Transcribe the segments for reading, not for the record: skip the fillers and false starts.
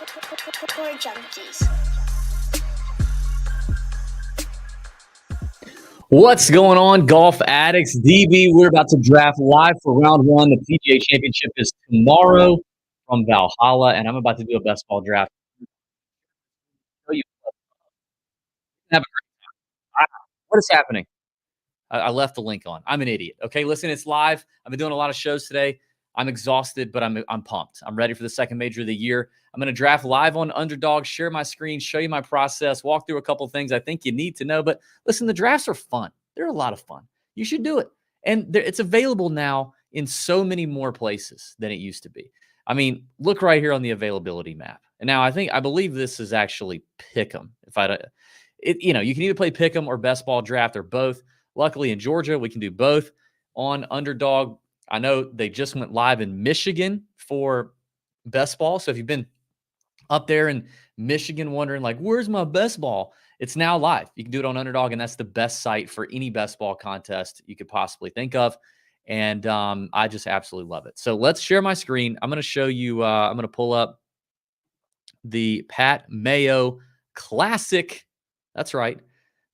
Tour Junkies. What's going on, golf addicts? DB, we're about to draft live for round one. The PGA Championship is tomorrow from Valhalla, and I'm about to do a best ball draft. Show you- Have a great time. What is happening? I left the link on. I'm an idiot. Okay, listen, it's live. I've been doing a lot of shows today. I'm exhausted, but I'm pumped. I'm ready for the second major of the year. I'm going to draft live on Underdog, share my screen, show you my process, walk through a couple things I think you need to know. But listen, the drafts are fun. They're a lot of fun. You should do it. And it's available now in so many more places than it used to be. I mean, look right here on the availability map. And now I believe this is actually Pick'em. You can either play Pick'em or best ball draft or both. Luckily, in Georgia, we can do both on Underdog. I know they just went live in Michigan for best ball. So if you've been up there in Michigan wondering, like, where's my best ball? It's now live. You can do it on Underdog, and that's the best site for any best ball contest you could possibly think of. And I just absolutely love it. So let's share my screen. I'm going to show you, I'm going to pull up the Pat Mayo Classic. That's right.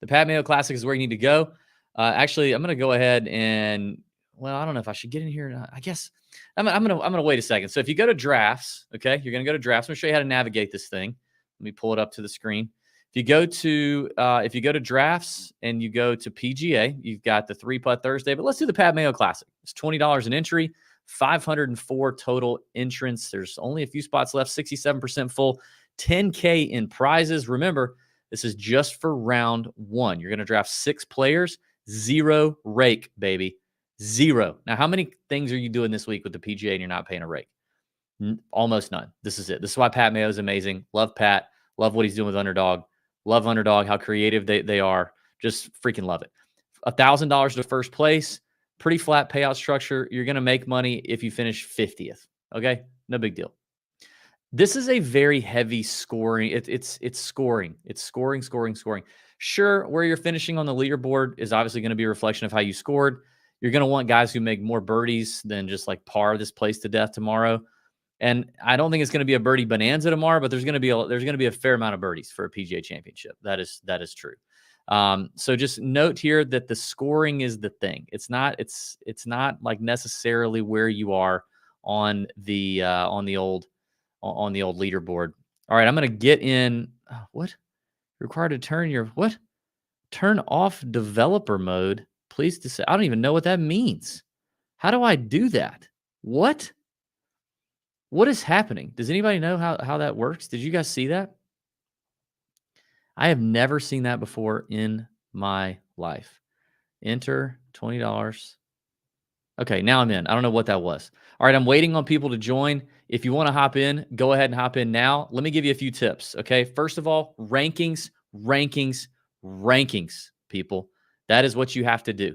The Pat Mayo Classic is where you need to go. Actually, I'm going to go ahead and, well, I don't know if I should get in here or not. I guess I'm going to wait a second. So if you go to drafts, okay, you're going to go to drafts. I'm going to show you how to navigate this thing. Let me pull it up to the screen. If you go to drafts and you go to PGA, you've got the 3-putt Thursday, but let's do the Pat Mayo Classic. It's $20 an entry, 504 total entrants. There's only a few spots left, 67% full, $10K in prizes. Remember, this is just for round one. You're going to draft 6 players, 0 rake, baby. 0. Now, how many things are you doing this week with the PGA and you're not paying a rake? Almost none. This is it. This is why Pat Mayo is amazing. Love Pat. Love what he's doing with Underdog. Love Underdog, how creative they are. Just freaking love it. $1,000 to first place. Pretty flat payout structure. You're going to make money if you finish 50th. Okay? No big deal. This is a very heavy scoring. It's scoring. It's scoring. Sure, where you're finishing on the leaderboard is obviously going to be a reflection of how you scored. You're going to want guys who make more birdies than just like par this place to death tomorrow. And I don't think it's going to be a birdie bonanza tomorrow, but there's going to be a fair amount of birdies for a PGA Championship. That is true. So just note here that the scoring is the thing. It's not like necessarily where you are on the old leaderboard. All right, I'm going to get in. What? Required to turn off developer mode. Please to say, I don't even know what that means. How do I do that? What is happening? Does anybody know how that works? Did you guys see that? I have never seen that before in my life. Enter $20. Okay, now I'm in. I don't know what that was. All right, I'm waiting on people to join. If you want to hop in, go ahead and hop in now. Let me give you a few tips, okay? First of all, rankings, people. That is what you have to do.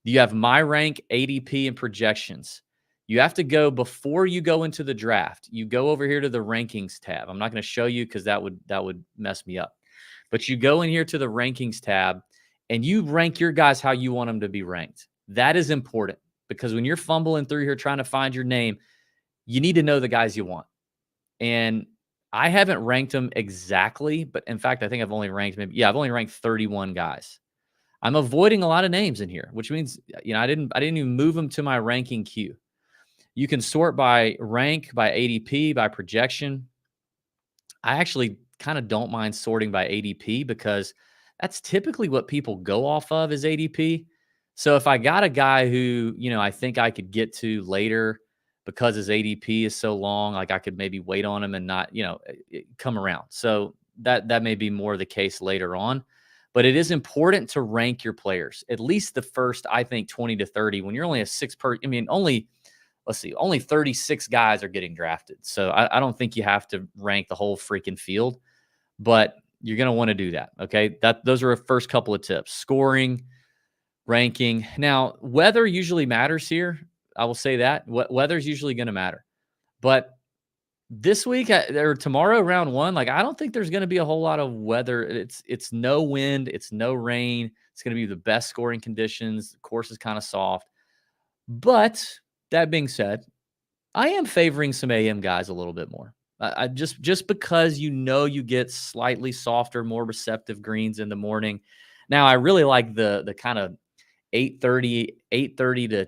You have my rank, ADP, and projections. You have to go before you go into the draft. You go over here to the rankings tab. I'm not going to show you because that would mess me up. But you go in here to the rankings tab and you rank your guys how you want them to be ranked. That is important because when you're fumbling through here trying to find your name, you need to know the guys you want. And I haven't ranked them exactly, but in fact, I think I've only ranked 31 guys. I'm avoiding a lot of names in here, which means, I didn't even move them to my ranking queue. You can sort by rank, by ADP, by projection. I actually kind of don't mind sorting by ADP because that's typically what people go off of is ADP. So if I got a guy who, I think I could get to later because his ADP is so long, like I could maybe wait on him and not, come around. So that may be more the case later on. But it is important to rank your players, at least the first, I think, 20 to 30. When you're only only 36 guys are getting drafted. So I don't think you have to rank the whole freaking field, but you're going to want to do that. Okay. Those are a first couple of tips: scoring, ranking. Now, weather usually matters here. I will say that weather is usually going to matter, but this week or tomorrow, round one, like I don't think there's going to be a whole lot of weather. It's no wind, it's no rain. It's going to be the best scoring conditions. The course is kind of soft. But that being said, I am favoring some AM guys a little bit more. Just because you get slightly softer, more receptive greens in the morning. Now, I really like the kind of 8:30 to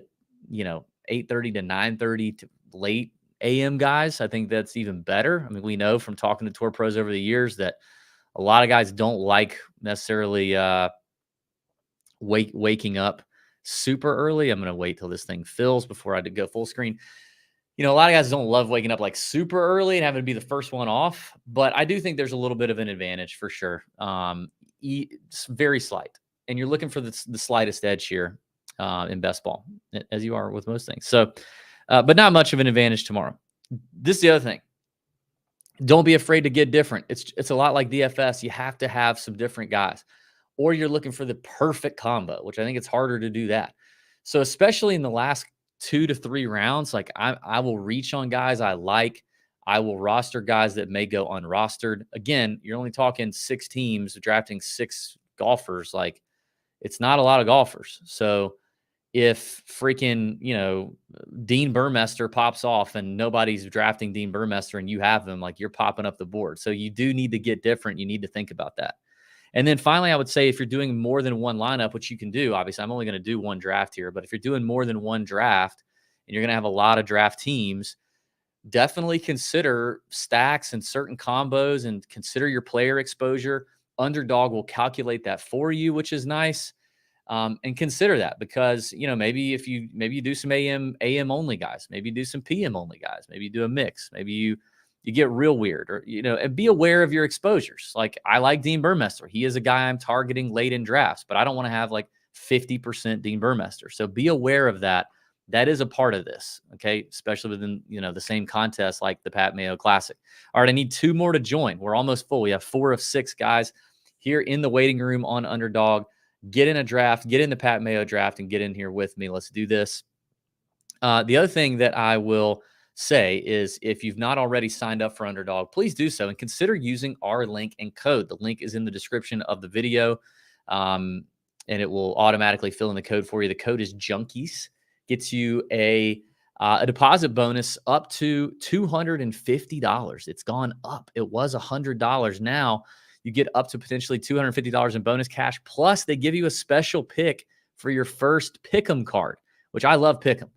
8:30 to 9:30 to late AM guys. I think that's even better. I mean, we know from talking to tour pros over the years that a lot of guys don't like necessarily waking up super early. I'm going to wait till this thing fills before I go full screen. A lot of guys don't love waking up like super early and having to be the first one off, but I do think there's a little bit of an advantage for sure. It's very slight, and you're looking for the slightest edge here in best ball, as you are with most things. So, but not much of an advantage tomorrow. This is the other thing. Don't be afraid to get different. It's a lot like DFS. You have to have some different guys, or you're looking for the perfect combo, which I think it's harder to do that. So especially in the last 2 to 3 rounds, like I will reach on guys I like. I will roster guys that may go unrostered. Again, you're only talking 6 teams drafting 6 golfers. Like, it's not a lot of golfers. So if freaking, Dean Burmester pops off and nobody's drafting Dean Burmester and you have him, like, you're popping up the board. So you do need to get different. You need to think about that. And then finally, I would say if you're doing more than one lineup, which you can do, obviously I'm only going to do one draft here, but if you're doing more than one draft and you're going to have a lot of draft teams, definitely consider stacks and certain combos and consider your player exposure. Underdog will calculate that for you, which is nice. And consider that because, maybe you do some AM only guys, maybe you do some PM only guys, maybe you do a mix, maybe you get real weird, or, and be aware of your exposures. Like, I like Dean Burmester. He is a guy I'm targeting late in drafts, but I don't want to have like 50% Dean Burmester. So be aware of that. That is a part of this. Okay. Especially within, the same contest like the Pat Mayo Classic. All right. I need 2 more to join. We're almost full. We have 4 of 6 guys here in the waiting room on Underdog. Get in a draft, get in the Pat Mayo draft, and get in here with me. Let's do this. The other thing that I will say is if you've not already signed up for Underdog, please do so and consider using our link and code. The link is in the description of the video, and it will automatically fill in the code for you. The code is Junkies. Gets you a deposit bonus up to $250. It's gone up. It was $100. Now you get up to potentially $250 in bonus cash. Plus, they give you a special pick for your first Pick'em card, which I love Pick'em.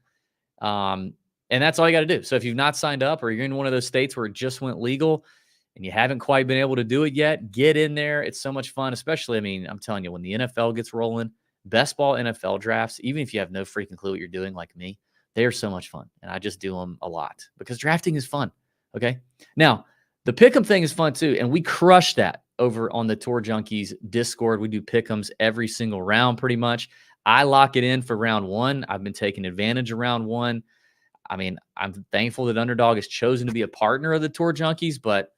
And that's all you got to do. So if you've not signed up or you're in one of those states where it just went legal and you haven't quite been able to do it yet, get in there. It's so much fun, especially, I'm telling you, when the NFL gets rolling, best ball NFL drafts, even if you have no freaking clue what you're doing like me, they are so much fun. And I just do them a lot because drafting is fun. Okay. Now, the Pick'em thing is fun too. And we crush that over on the Tour Junkies Discord. We do Pick'ems every single round pretty much. I lock it in for round 1. I've been taking advantage of round 1. I'm thankful that Underdog has chosen to be a partner of the Tour Junkies, but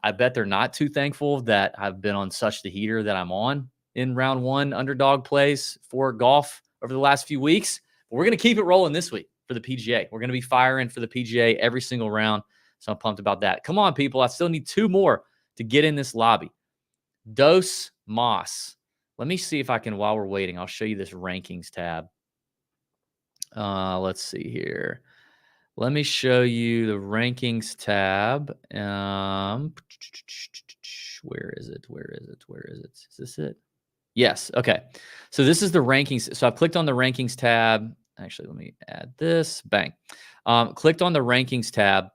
I bet they're not too thankful that I've been on such the heater that I'm on in round 1 Underdog plays for golf over the last few weeks. But we're going to keep it rolling this week for the PGA. We're going to be firing for the PGA every single round. So I'm pumped about that. Come on, people. I still need 2 more to get in this lobby. Dos Moss. Let me see if I can, while we're waiting, I'll show you this rankings tab. Let's see here. Let me show you the rankings tab. Where is it? Is this it? Yes. Okay. So this is the rankings. So I've clicked on the rankings tab. Actually, let me add this. Bang. Clicked on the rankings tab.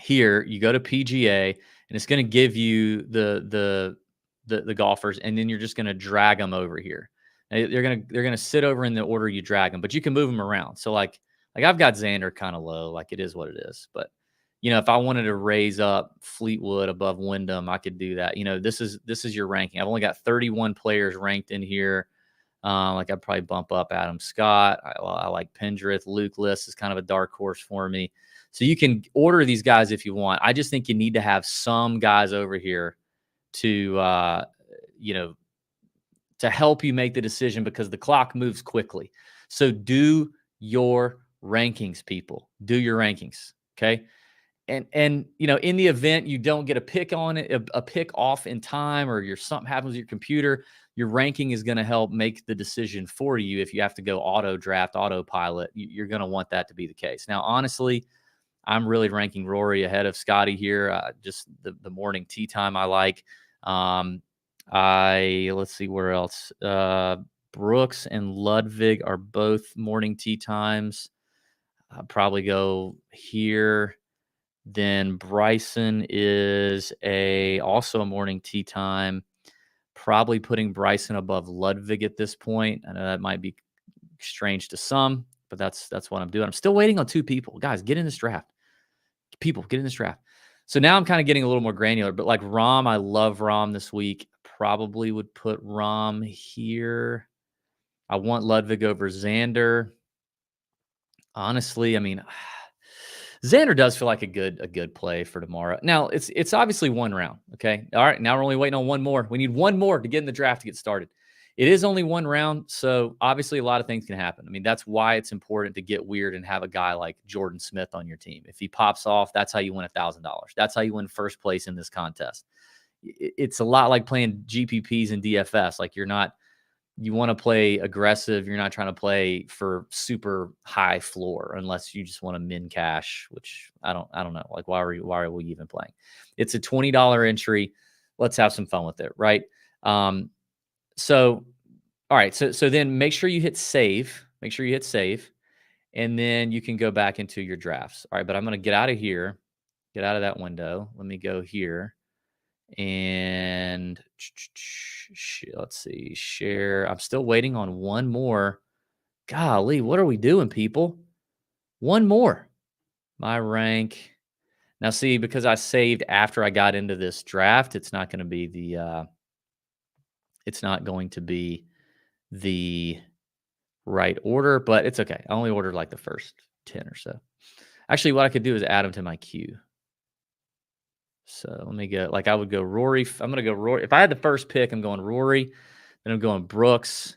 Here, you go to PGA, and it's going to give you the golfers, and then you're just going to drag them over here. They're gonna sit over in the order you drag them, but you can move them around. So like I've got Xander kind of low, like it is what it is. But if I wanted to raise up Fleetwood above Wyndham, I could do that. This is your ranking. I've only got 31 players ranked in here. Like I'd probably bump up Adam Scott. I like Pendrith. Luke List is kind of a dark horse for me. So you can order these guys if you want. I just think you need to have some guys over here to to help you make the decision because the clock moves quickly. So do your rankings, people. Do your rankings. Okay. And in the event you don't get a pick on it, a pick off in time, or something happens with your computer, your ranking is going to help make the decision for you. If you have to go auto draft, autopilot, you're going to want that to be the case. Now, honestly, I'm really ranking Rory ahead of Scotty here. Just the morning tee time I like. Let's see where else. Brooks and Ludwig are both morning tee times. I'll probably go here. Then Bryson is also a morning tee time. Probably putting Bryson above Ludwig at this point. I know that might be strange to some, but that's what I'm doing. I'm still waiting on 2 people. Guys, get in this draft. People, get in this draft. So now I'm kind of getting a little more granular, but like Rahm, I love Rahm this week. Probably would put Rahm here. I want Ludwig over Xander. Honestly, I mean, Xander does feel like a good play for tomorrow. Now it's obviously one round. Okay. All right. Now we're only waiting on one more. We need one more to get in the draft to get started. It is only one round. So obviously a lot of things can happen. I mean, that's why it's important to get weird and have a guy like Jordan Smith on your team. If he pops off, that's how you win $1,000. That's how you win first place in this contest. It's a lot like playing GPPs and DFS. Like you want to play aggressive. You're not trying to play for super high floor unless you just want to min cash, which I don't know. Like, why are we even playing? It's a $20 entry. Let's have some fun with it. Right. So, all right. So then make sure you hit save. Make sure you hit save. And then you can go back into your drafts. All right. But I'm going to get out of here, get out of that window. Let me go here. And let's see, share. I'm still waiting on one more. Golly, what are we doing, people? One more. My rank. Now, see, because I saved after I got into this draft, it's not going to be the right order, but it's okay. I only ordered like the first 10 or so. Actually, what I could do is add them to my queue. So let me go. Like I would go Rory. I'm going to go Rory. If I had the first pick, I'm going Rory. Then I'm going Brooks.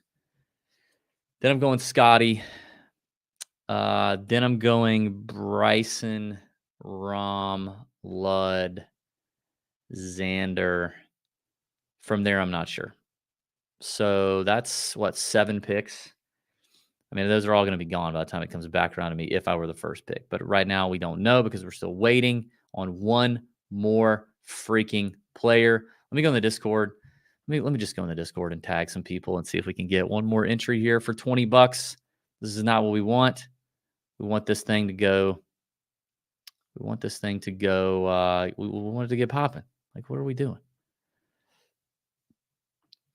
Then I'm going Scotty. Then I'm going Bryson, Rahm, Ludd, Xander. From there, I'm not sure. So that's what, 7 picks. I mean, those are all going to be gone by the time it comes back around to me if I were the first pick. But right now, we don't know because we're still waiting on one more freaking player. Let me go in the Discord. Let me just go in the Discord and tag some people and see if we can get one more entry here for $20. This is not what we want. We want this thing to go. We want this thing to go. We want it to get popping. Like, what are we doing?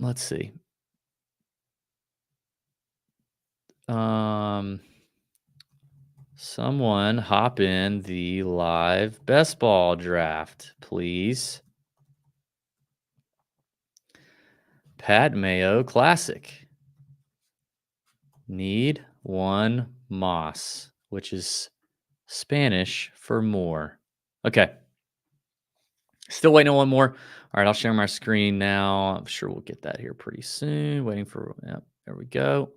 Let's see. Someone hop in the live best ball draft, please. Pat Mayo Classic. Need one Moss, which is Spanish for more. Okay. Still waiting on one more. All right, I'll share my screen now. I'm sure we'll get that here pretty soon. Waiting for, yep, there we go.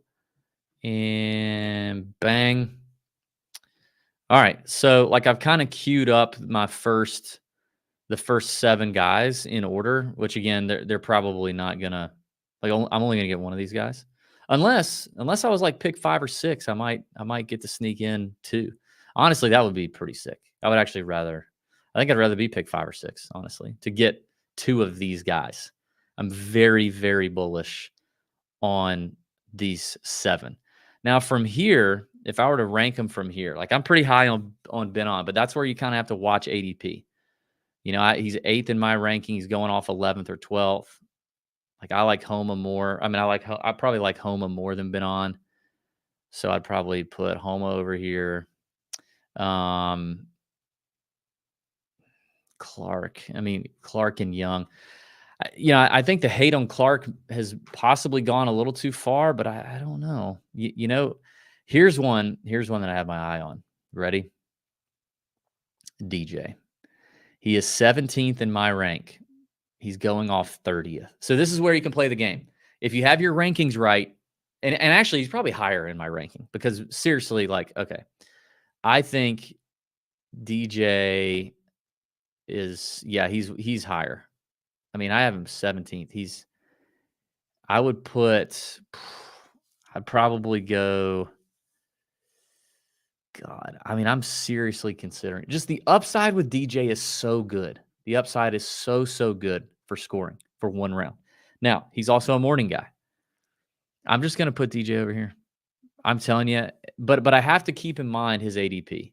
And bang. All right, so like I've kind of queued up the first 7 guys in order, which again, they're probably not gonna like. I'm only gonna get one of these guys, unless I was like pick 5 or 6. I might get to sneak in 2. Honestly, that would be pretty sick. I would actually rather. I think I'd rather be pick 5 or 6, honestly, to get 2 of these guys. I'm very, very bullish on these 7. Now from here, if I were to rank them from here, like I'm pretty high on Ben On, but that's where you kind of have to watch ADP. You know, he's 8th in my ranking. He's going off 11th or 12th. Like I like Homa more. I mean, I probably like Homa more than Ben On. So I'd probably put Homa over here. Clark. I mean, Clark and Young. I think the hate on Clark has possibly gone a little too far, but I don't know. Here's one that I have my eye on. Ready? DJ. He is 17th in my rank. He's going off 30th. So this is where you can play the game. If you have your rankings right, and actually he's probably higher in my ranking because seriously, like, okay, I think DJ is, yeah, he's higher. I mean, I have him 17th. I'd probably go God, I mean, I'm seriously considering just the upside with DJ is so good. The upside is so good for scoring for 1 round. Now, he's also a morning guy. I'm just gonna put DJ over here. I'm telling you, but I have to keep in mind his ADP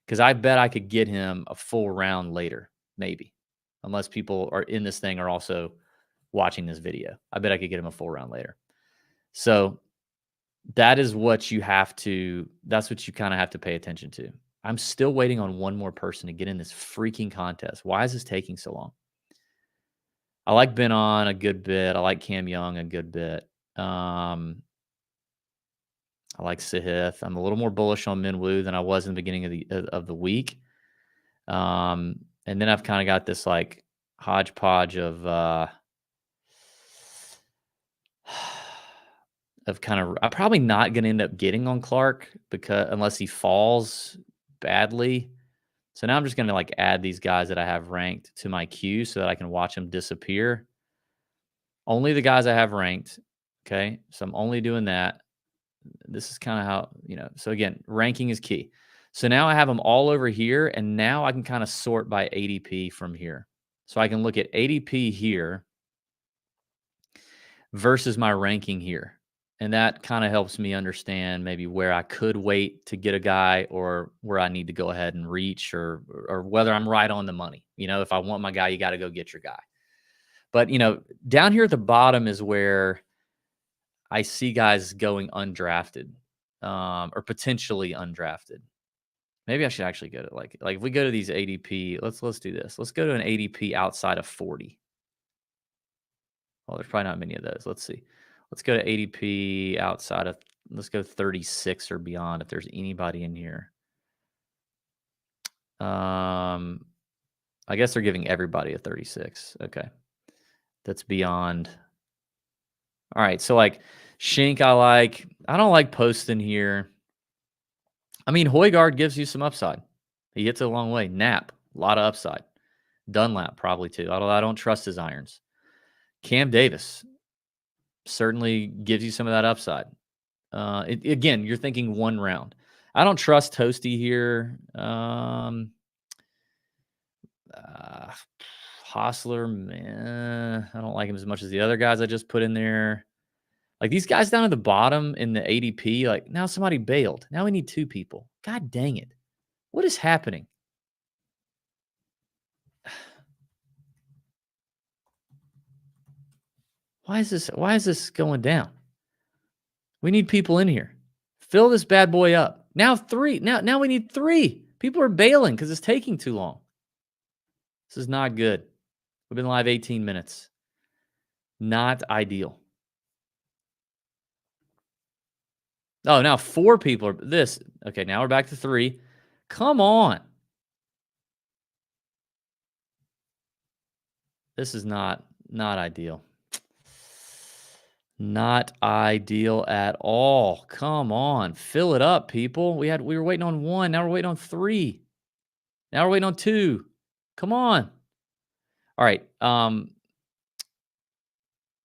because I bet I could get him a full round later, maybe, unless people are in this thing are also watching this video. I bet I could get him a full round later. So that is what you have to. That's what you kind of have to pay attention to. I'm still waiting on one more person to get in this freaking contest. Why is this taking so long? I like Ben On a good bit. I like Cam Young a good bit. I like Sahith. I'm a little more bullish on Minwoo than I was in the beginning of the week. And then I've kind of got this like hodgepodge of I'm probably not going to end up getting on Clark because unless he falls badly. So now I'm just going to like add these guys that I have ranked to my queue so that I can watch them disappear. Only the guys I have ranked. Okay. So I'm only doing that. This is kind of how, so again, ranking is key. So now I have them all over here, and now I can kind of sort by ADP from here. So I can look at ADP here versus my ranking here. And that kind of helps me understand maybe where I could wait to get a guy or where I need to go ahead and reach or whether I'm right on the money. If I want my guy, you got to go get your guy. But, down here at the bottom is where I see guys going undrafted or potentially undrafted. Maybe I should actually go to like if we go to these ADP, let's do this. Let's go to an ADP outside of 40. Well, there's probably not many of those. Let's see. Let's go to ADP outside of, let's go 36 or beyond if there's anybody in here. I guess they're giving everybody a 36. Okay. That's beyond. All right. So like Shink, I don't like Poston here. I mean, Højgaard gives you some upside. He hits it a long way. Knapp, a lot of upside. Dunlap probably too, although I don't trust his irons. Cam Davis certainly gives you some of that upside. Again, you're thinking 1 round. I don't trust Toasty here. Hostler, man, I don't like him as much as the other guys I just put in there. Like these guys down at the bottom in the ADP, like now somebody bailed. Now we need 2 people. God dang it. What is happening? Why is this going down? We need people in here. Fill this bad boy up. Now 3. Now we need 3. People are bailing because it's taking too long. This is not good. We've been live 18 minutes. Not ideal. Oh, now 4 people are this. Okay, now we're back to 3. Come on. This is not ideal. Not ideal at all. Come on. Fill it up, people. We were waiting on 1. Now we're waiting on 3. Now we're waiting on 2. Come on. All right.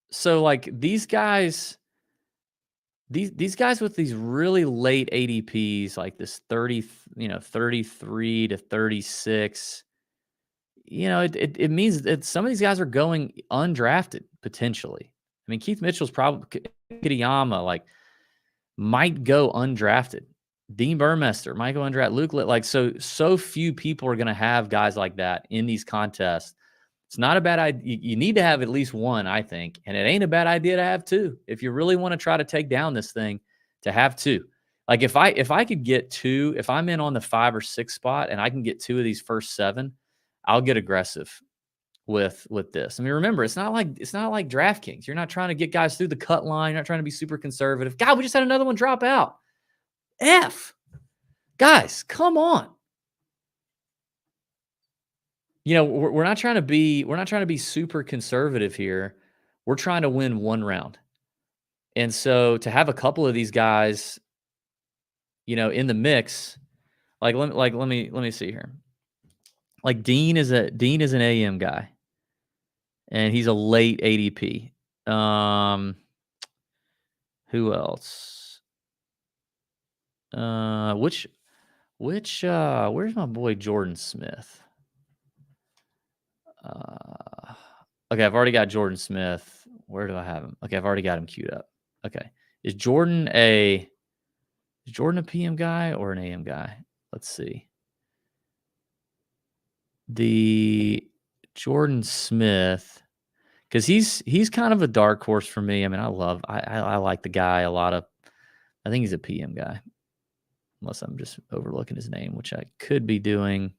So like these guys with these really late ADPs, like this 30, 33 to 36, it means that some of these guys are going undrafted potentially. I mean, Keith Mitchell's probably Kitayama, like might go undrafted. Dean Burmester might go undrafted. Luke Litt, like so few people are going to have guys like that in these contests. It's not a bad idea. You need to have at least 1, I think, and it ain't a bad idea to have 2 if you really want to try to take down this thing. To have 2, like if I could get 2, if I'm in on the 5 or 6 spot and I can get 2 of these first 7, I'll get aggressive with this. I mean, remember, it's not like DraftKings. You're not trying to get guys through the cut line. You're not trying to be super conservative. God, we just had another one drop out. Guys, come on. We're not trying to be super conservative here. We're trying to win 1 round. And so to have a couple of these guys, in the mix, let me see here. Like Dean is an AM guy, and he's a late ADP. Who else? Where's my boy Jordan Smith? Okay, I've already got Jordan Smith. Where do I have him? Okay, I've already got him queued up. Okay. Is Jordan a PM guy or an AM guy? Let's see. The Jordan Smith, because he's kind of a dark horse for me. I mean, I like the guy a lot of. I think he's a PM guy, unless I'm just overlooking his name, which I could be doing.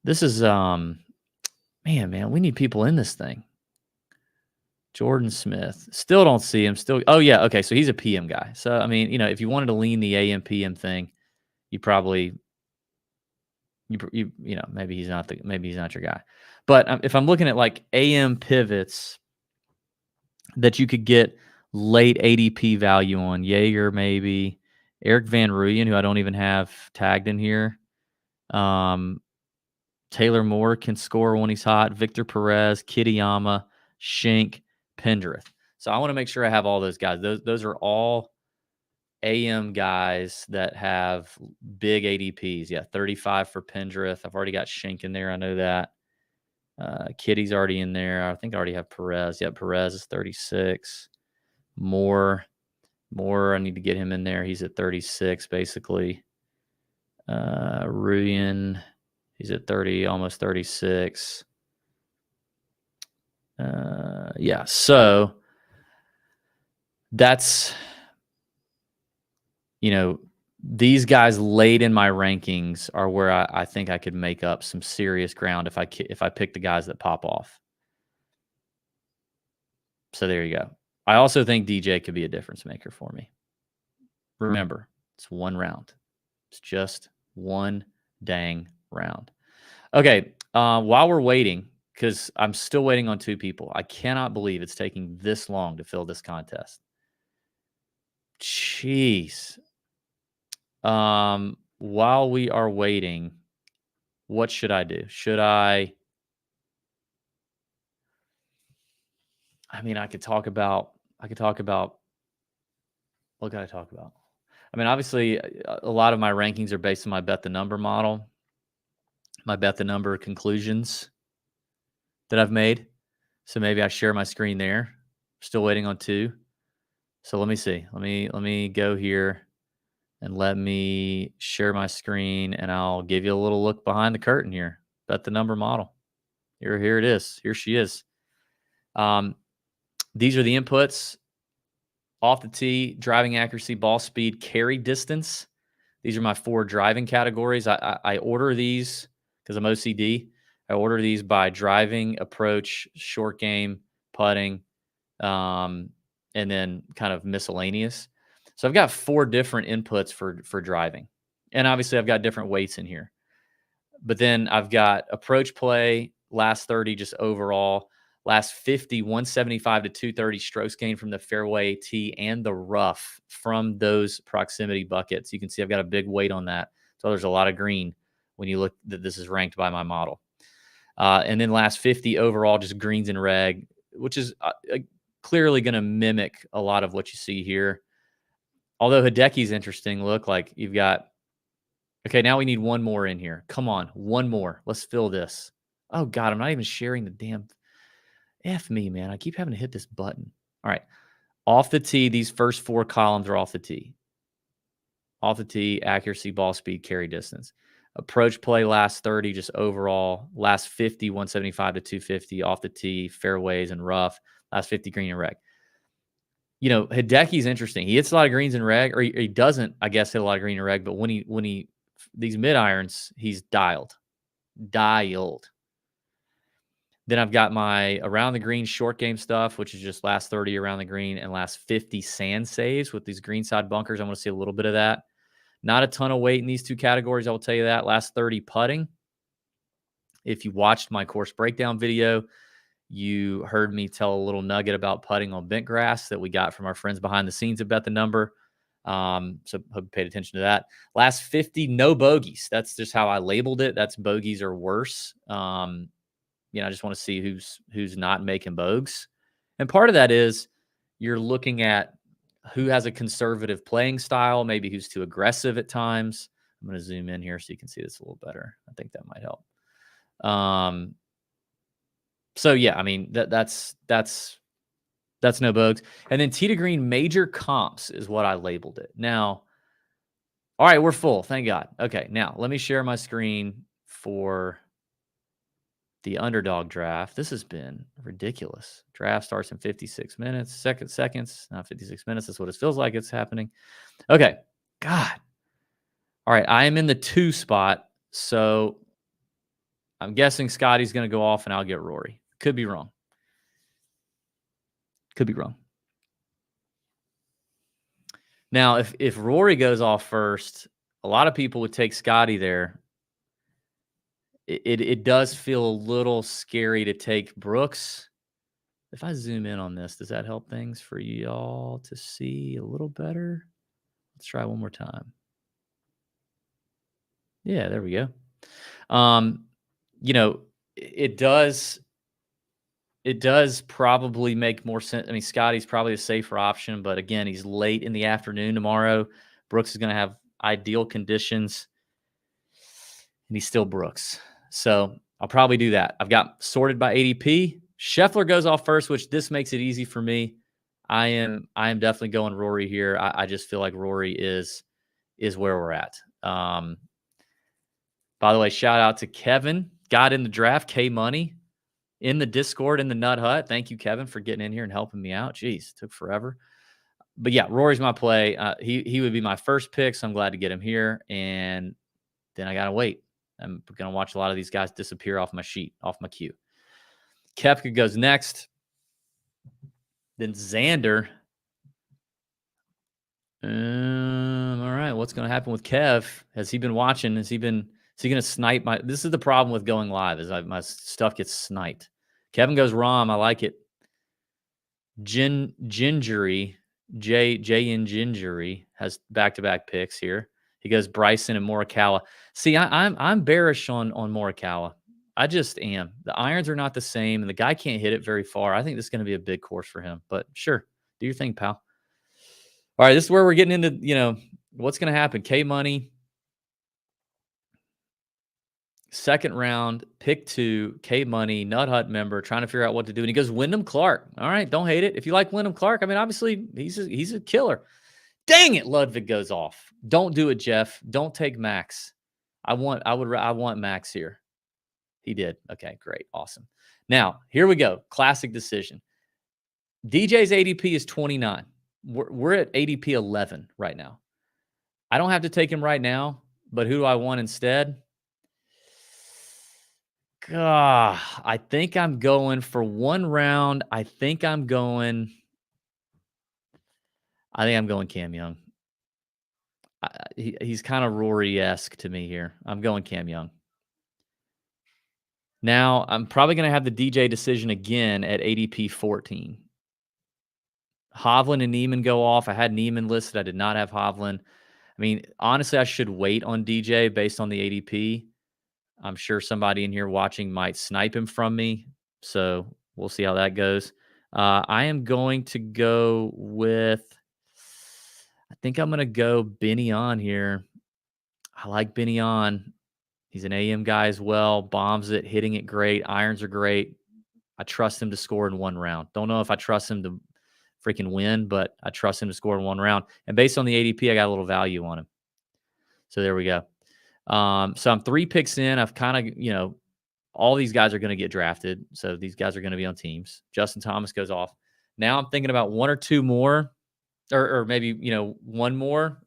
This is man, we need people in this thing. Jordan Smith. Still don't see him. Oh yeah, okay. So he's a PM guy. So I mean, if you wanted to lean the AM PM thing, you probably maybe he's not your guy. But if I'm looking at like AM pivots that you could get late ADP value on, Jaeger maybe, Eric Van Rooyen, who I don't even have tagged in here. Taylor Moore can score when he's hot. Victor Perez, Kitayama, Schenk, Pendrith. So I want to make sure I have all those guys. Those are all AM guys that have big ADPs. Yeah, 35 for Pendrith. I've already got Schenk in there. I know that. Kitty's already in there. I think I already have Perez. Yeah, Perez is 36. Moore, I need to get him in there. He's at 36, basically. Ruyan, he's at 30, almost 36. Yeah, so that's, these guys late in my rankings are where I think I could make up some serious ground if I pick the guys that pop off. So there you go. I also think DJ could be a difference maker for me. Remember, it's one round. It's just one dang round. Okay, while we're waiting, because I'm still waiting on 2 people. I cannot believe it's taking this long to fill this contest. Jeez. While we are waiting, what should I do? I could talk about, what could I talk about? I mean, obviously, a lot of my rankings are based on my bet the number model, my bet the number conclusions that I've made. So maybe I share my screen there. Still waiting on 2. So let me see. Let me go here and let me share my screen, and I'll give you a little look behind the curtain here. Bet the number model. Here it is. Here she is. These are the inputs: off the tee, driving accuracy, ball speed, carry distance. These are my 4 driving categories. I order these because I'm OCD. I order these by driving, approach, short game, putting, and then kind of miscellaneous. So I've got 4 different inputs for driving. And obviously I've got different weights in here. But then I've got approach play, last 30 just overall, last 50, 175 to 230 strokes gained from the fairway, tee, and the rough from those proximity buckets. You can see I've got a big weight on that. So there's a lot of green when you look that this is ranked by my model. And then last 50 overall, just greens and reg, which is clearly going to mimic a lot of what you see here. Although Hideki's interesting. Look, like you've got, okay, now we need 1 more in here. Come on, 1 more. Let's fill this. Oh, God, I'm not even sharing the damn. F me, man. I keep having to hit this button. All right. Off the tee, these first 4 columns are off the tee. Off the tee, accuracy, ball speed, carry distance. Approach play, last 30, just overall. Last 50, 175 to 250, off the tee, fairways and rough. Last 50, green and reg. Hideki's interesting. He hits a lot of greens and reg, or he doesn't, I guess, hit a lot of green and reg, but when he these mid irons, he's dialed. Then I've got my around the green short game stuff, which is just last 30 around the green and last 50 sand saves with these greenside bunkers. I want to see a little bit of that. Not a ton of weight in these 2 categories, I will tell you that. Last 30 putting. If you watched my course breakdown video, you heard me tell a little nugget about putting on bent grass that we got from our friends behind the scenes at Bet the Number. So hope you paid attention to that. Last 50, no bogeys. That's just how I labeled it. That's bogeys or worse. I just want to see who's not making bogeys. And part of that is you're looking at who has a conservative playing style, maybe who's too aggressive at times. I'm going to zoom in here so you can see this a little better. I think that might help. So yeah, I mean that's no bugs. And then tee to green major comps is what I labeled it. Now, all right, we're full. Thank God. Okay, now let me share my screen for the underdog draft. This has been ridiculous. Draft starts in 56 minutes, seconds, not 56 minutes. That's what it feels like it's happening. Okay, God. All right, I am in the 2 spot, so I'm guessing Scotty's going to go off and I'll get Rory. Could be wrong. Could be wrong. Now, if Rory goes off first, a lot of people would take Scotty there. It does feel a little scary to take Brooks. If I zoom in on this, does that help things for y'all to see a little better? Let's try one more time. Yeah, there we go. You know, it does probably make more sense. I mean, Scotty's probably a safer option, but again, he's late in the afternoon tomorrow. Brooks is going to have ideal conditions, and he's still Brooks. So I'll probably do that. I've got sorted by ADP. Scheffler goes off first, which this makes it easy for me. I am definitely going Rory here. I just feel like Rory is where we're at. By the way, shout out to Kevin. Got in the draft, K Money in the Discord in the Nut Hut. Thank you, Kevin, for getting in here and helping me out. Jeez, took forever. But yeah, Rory's my play. He would be my first pick, so I'm glad to get him here. And then I gotta wait. I'm gonna watch a lot of these guys disappear off my sheet, off my queue. Koepka goes next. Then Xander. All right, what's going to happen with Kev? Has he been watching? Is he going to snipe my? This is the problem with going live. Is my stuff gets sniped. Kevin goes Rom. I like it. Gingery, J in Gingery has back-to-back picks here. He goes Bryson and Morikawa. See, I'm bearish on Morikawa. I just am. The irons are not the same, and the guy can't hit it very far. I think this is going to be a big course for him. But sure, do your thing, pal. All right, this is where we're getting into, what's going to happen. K Money, second round, pick 2, K Money, Nut Hut member, trying to figure out what to do. And he goes Wyndham Clark. All right, don't hate it. If you like Wyndham Clark, I mean, obviously he's a killer. Dang it, Ludwig goes off. Don't do it, Jeff. Don't take Max. I want Max here. He did. Okay, great. Awesome. Now, here we go. Classic decision. DJ's ADP is 29. We're at ADP 11 right now. I don't have to take him right now, but who do I want instead? I think I'm going for one round. I think I'm going Cam Young. He's kind of Rory-esque to me here. I'm going Cam Young. Now, I'm probably going to have the DJ decision again at ADP 14. Hovland and Neiman go off. I had Neiman listed. I did not have Hovland. I mean, honestly, I should wait on DJ based on the ADP. I'm sure somebody in here watching might snipe him from me. So we'll see how that goes. I am going to go with, I think I'm going to go Benny on here. I like Benny on. He's an AM guy as well. Bombs it, hitting it great. Irons are great. I trust him to score in one round. Don't know if I trust him to freaking win, but I trust him to score in one round. And based on the ADP, I got a little value on him. So there we go. So I'm 3 picks in. I've kind of, all these guys are going to get drafted. So these guys are going to be on teams. Justin Thomas goes off. Now I'm thinking about 1 or 2 more, or maybe, one more,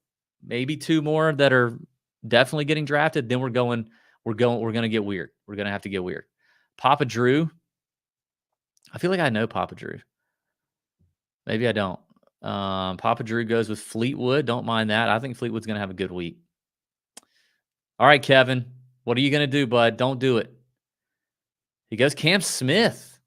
maybe 2 more that are definitely getting drafted. Then we're going to get weird. We're going to have to get weird. Papa Drew. I feel like I know Papa Drew. Maybe I don't. Papa Drew goes with Fleetwood. Don't mind that. I think Fleetwood's going to have a good week. All right, Kevin. What are you going to do, bud? Don't do it. He goes Cam Smith.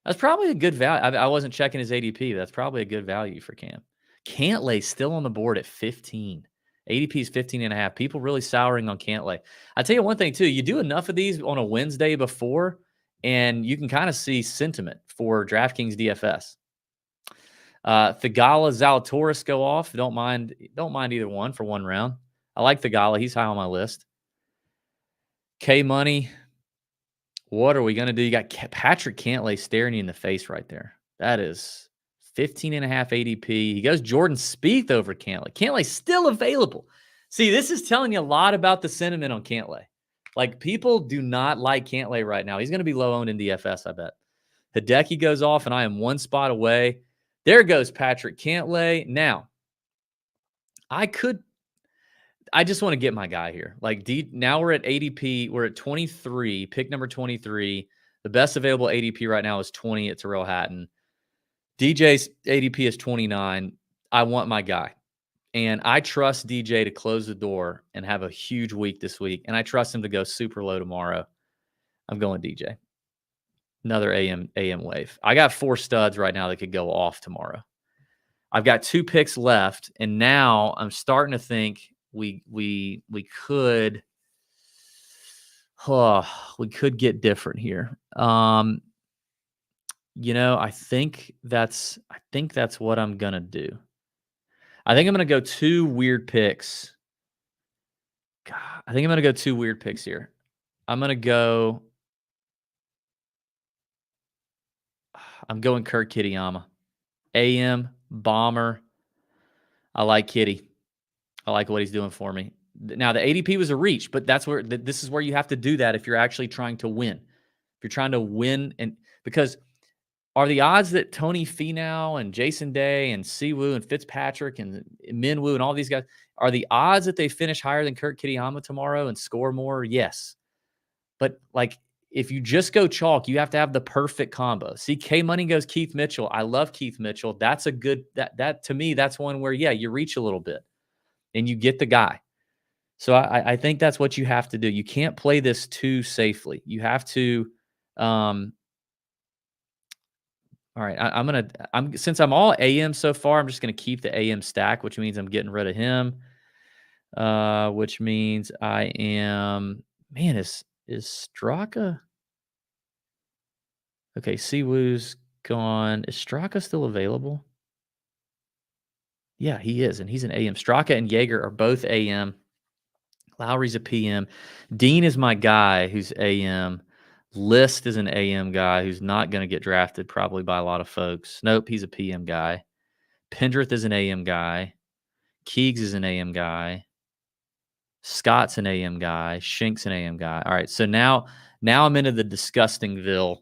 That's probably a good value. I wasn't checking his ADP. But that's probably a good value for Cam. Cantlay still on the board at 15. ADP is 15.5. People really souring on Cantlay. I tell you one thing, too. You do enough of these on a Wednesday before, and you can kind of see sentiment for DraftKings DFS. Thigala, Zalatoris go off. Don't mind either one for one round. I like Thigala. He's high on my list. K Money. What are we going to do? You got Patrick Cantlay staring you in the face right there. That is 15.5 ADP. He goes Jordan Spieth over Cantlay. Cantlay's still available. See, this is telling you a lot about the sentiment on Cantlay. Like, people do not like Cantlay right now. He's going to be low owned in DFS, I bet. Hideki goes off, and I am one spot away. There goes Patrick Cantlay. Now, I just want to get my guy here. Like, now we're at ADP. We're at 23, pick number 23. The best available ADP right now is 20 at Terrell Hatton. DJ's ADP is 29. I want my guy. And I trust DJ to close the door and have a huge week this week. And I trust him to go super low tomorrow. I'm going DJ. Another AM wave. I got 4 studs right now that could go off tomorrow. I've got 2 picks left, and now I'm starting to think we could get different here. I think that's what I'm gonna do. I think I'm gonna go 2 weird picks. God, I think I'm gonna go 2 weird picks here. I'm going Kurt Kitayama. AM bomber. I like Kitty. I like what he's doing for me. Now, the ADP was a reach, but this is where you have to do that if you're actually trying to win. If you're trying to win, and because are the odds that Tony Finau and Jason Day and Siwoo and Fitzpatrick and Minwoo and all these guys, are the odds that they finish higher than Kurt Kitayama tomorrow and score more? Yes. But like, if you just go chalk, you have to have the perfect combo. See, K Money goes Keith Mitchell. I love Keith Mitchell. That's a good, that to me, that's one where, yeah, you reach a little bit and you get the guy. So I think that's what you have to do. You can't play this too safely. You have to, all right, since I'm all AM so far, I'm just going to keep the AM stack, which means I'm getting rid of him. Which means I am, man, is Straka? Okay, Siwoo's gone. Is Straka still available? Yeah, he is, and he's an AM. Straka and Jaeger are both AM. Lowry's a PM. Dean is my guy who's AM. List is an AM guy who's not going to get drafted probably by a lot of folks. Nope, he's a PM guy. Pendrith is an AM guy. Keegs is an AM guy. Scott's an AM guy. Shink's an AM guy. All right, so now I'm into the disgustingville.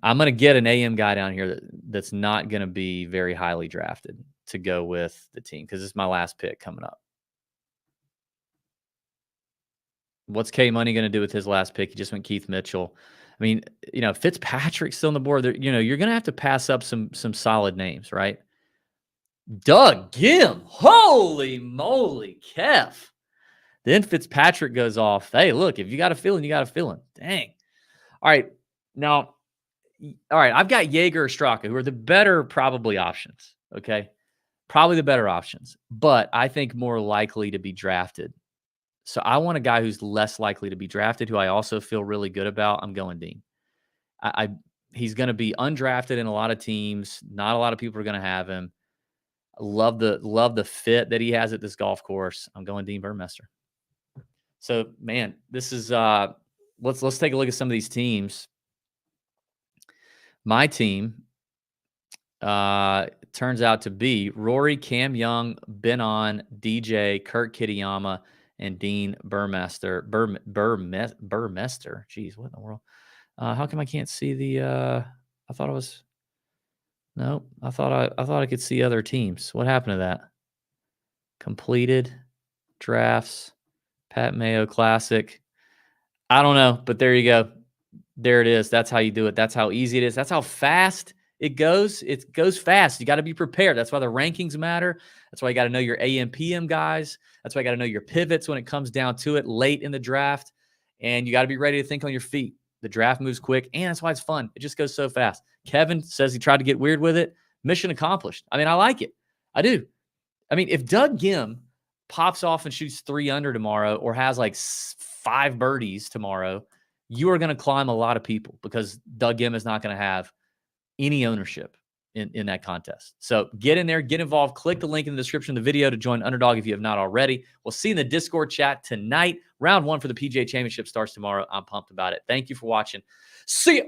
I'm going to get an AM guy down here that's not going to be very highly drafted to go with the team because it's my last pick coming up. What's K Money going to do with his last pick? He just went Keith Mitchell. I mean, Fitzpatrick's still on the board. You're going to have to pass up some solid names, right? Doug Gim. Holy moly, Kev. Then Fitzpatrick goes off. Hey, look, if you got a feeling, you got a feeling. Dang. All right. Now, I've got Jaeger or Straka, who are the better probably options, okay? Probably the better options, but I think more likely to be drafted. So I want a guy who's less likely to be drafted, who I also feel really good about. I'm going Dean. He's going to be undrafted in a lot of teams. Not a lot of people are going to have him. I love the fit that he has at this golf course. I'm going Dean Burmester. So, man, this is let's take a look at some of these teams. My team turns out to be Rory, Cam Young, Ben On, DJ, Kurt Kitayama, and Dean Burmester. Burmester. Jeez, what in the world? How come I can't see the? I thought it was. No, I thought I could see other teams. What happened to that? Completed drafts, Pat Mayo Classic. I don't know, but there you go. There it is. That's how you do it. That's how easy it is. That's how fast it goes. It goes fast. You got to be prepared. That's why the rankings matter. That's why you got to know your AM, PM guys. That's why you got to know your pivots when it comes down to it late in the draft. And you got to be ready to think on your feet. The draft moves quick, and that's why it's fun. It just goes so fast. Kevin says he tried to get weird with it. Mission accomplished. I mean, I like it. I do. I mean, if Doug Gim pops off and shoots 3 under tomorrow or has like 5 birdies tomorrow, you are going to climb a lot of people because Doug Gim is not going to have any ownership. in that contest. So get in there, get involved. Click the link in the description of the video to join Underdog if you have not already. We'll see you in the Discord chat tonight. Round 1 for the PGA Championship starts tomorrow. I'm pumped about it. Thank you for watching. See ya.